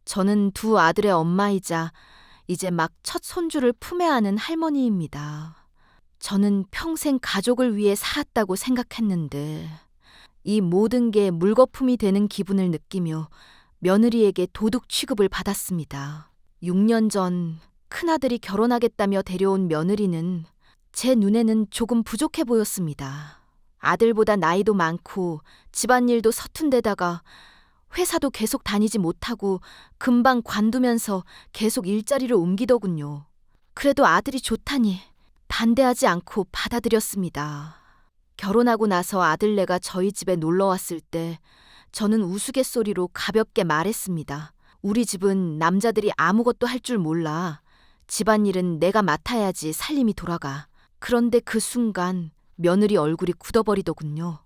저는 두 아들의 엄마이자 이제 막 첫 손주를 품에 안은 할머니입니다. 저는 평생 가족을 위해 살았다고 생각했는데 이 모든 게 물거품이 되는 기분을 느끼며 며느리에게 도둑 취급을 받았습니다. 6년 전 큰아들이 결혼하겠다며 데려온 며느리는 제 눈에는 조금 부족해 보였습니다. 아들보다 나이도 많고 집안일도 서툰 데다가 회사도 계속 다니지 못하고 금방 관두면서 계속 일자리를 옮기더군요. 그래도 아들이 좋다니 반대하지 않고 받아들였습니다. 결혼하고 나서 아들네가 저희 집에 놀러 왔을 때 저는 우스갯소리로 가볍게 말했습니다. 우리 집은 남자들이 아무것도 할 줄 몰라. 집안일은 내가 맡아야지 살림이 돌아가. 그런데 그 순간 며느리 얼굴이 굳어버리더군요.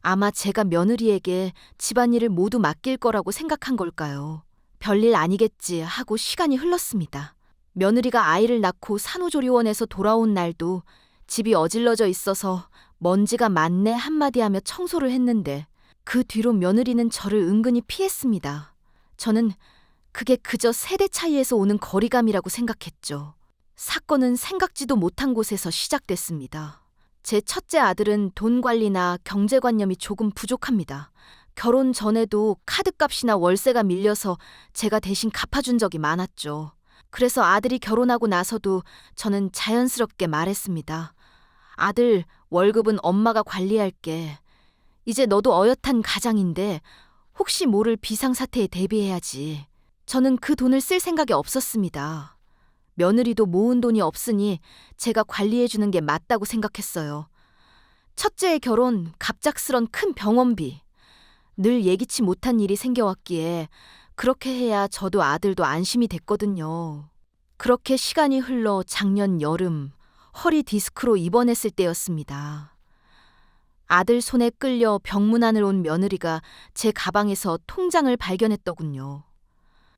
아마 제가 며느리에게 집안일을 모두 맡길 거라고 생각한 걸까요? 별일 아니겠지 하고 시간이 흘렀습니다. 며느리가 아이를 낳고 산후조리원에서 돌아온 날도 집이 어질러져 있어서 먼지가 많네 한마디 하며 청소를 했는데 그 뒤로 며느리는 저를 은근히 피했습니다. 저는 그게 그저 세대 차이에서 오는 거리감이라고 생각했죠. 사건은 생각지도 못한 곳에서 시작됐습니다. 제 첫째 아들은 돈 관리나 경제관념이 조금 부족합니다. 결혼 전에도 카드값이나 월세가 밀려서 제가 대신 갚아준 적이 많았죠. 그래서 아들이 결혼하고 나서도 저는 자연스럽게 말했습니다. 아들, 월급은 엄마가 관리할게. 이제 너도 어엿한 가장인데 혹시 모를 비상사태에 대비해야지. 저는 그 돈을 쓸 생각이 없었습니다. 며느리도 모은 돈이 없으니 제가 관리해주는 게 맞다고 생각했어요. 첫째의 결혼, 갑작스런 큰 병원비. 늘 예기치 못한 일이 생겨왔기에 그렇게 해야 저도 아들도 안심이 됐거든요. 그렇게 시간이 흘러 작년 여름 허리 디스크로 입원했을 때였습니다. 아들 손에 끌려 병문안을 온 며느리가 제 가방에서 통장을 발견했더군요.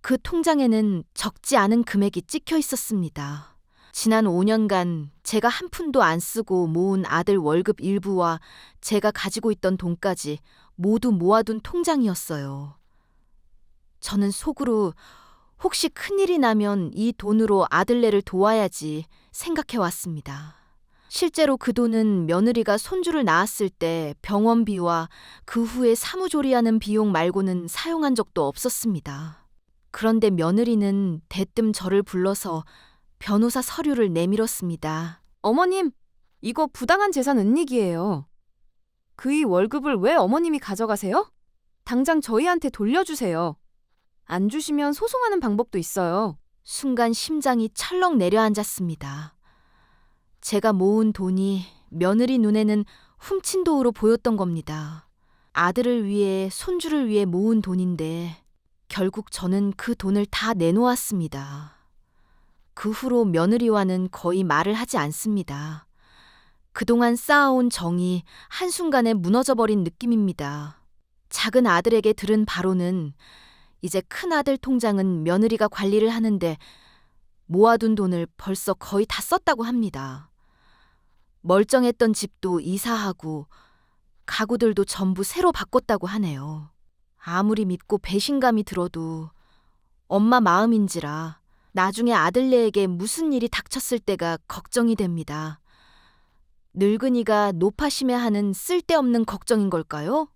그 통장에는 적지 않은 금액이 찍혀 있었습니다. 지난 5년간 제가 한 푼도 안 쓰고 모은 아들 월급 일부와 제가 가지고 있던 돈까지 모두 모아둔 통장이었어요. 저는 속으로 혹시 큰일이 나면 이 돈으로 아들네를 도와야지 생각해 왔습니다. 실제로 그 돈은 며느리가 손주를 낳았을 때 병원비와 그 후에 사무조리하는 비용 말고는 사용한 적도 없었습니다. 그런데 며느리는 대뜸 저를 불러서 변호사 서류를 내밀었습니다. 어머님, 이거 부당한 재산 은닉이에요. 그이 월급을 왜 어머님이 가져가세요? 당장 저희한테 돌려주세요. 안 주시면 소송하는 방법도 있어요. 순간 심장이 철렁 내려앉았습니다. 제가 모은 돈이 며느리 눈에는 훔친 돈으로 보였던 겁니다. 아들을 위해 손주를 위해 모은 돈인데 결국 저는 그 돈을 다 내놓았습니다. 그 후로 며느리와는 거의 말을 하지 않습니다. 그동안 쌓아온 정이 한순간에 무너져버린 느낌입니다. 작은 아들에게 들은 바로는 이제 큰 아들 통장은 며느리가 관리를 하는데 모아둔 돈을 벌써 거의 다 썼다고 합니다. 멀쩡했던 집도 이사하고 가구들도 전부 새로 바꿨다고 하네요. 아무리 믿고 배신감이 들어도 엄마 마음인지라 나중에 아들네에게 무슨 일이 닥쳤을 때가 걱정이 됩니다. 늙은이가 노파심해하는 쓸데없는 걱정인 걸까요?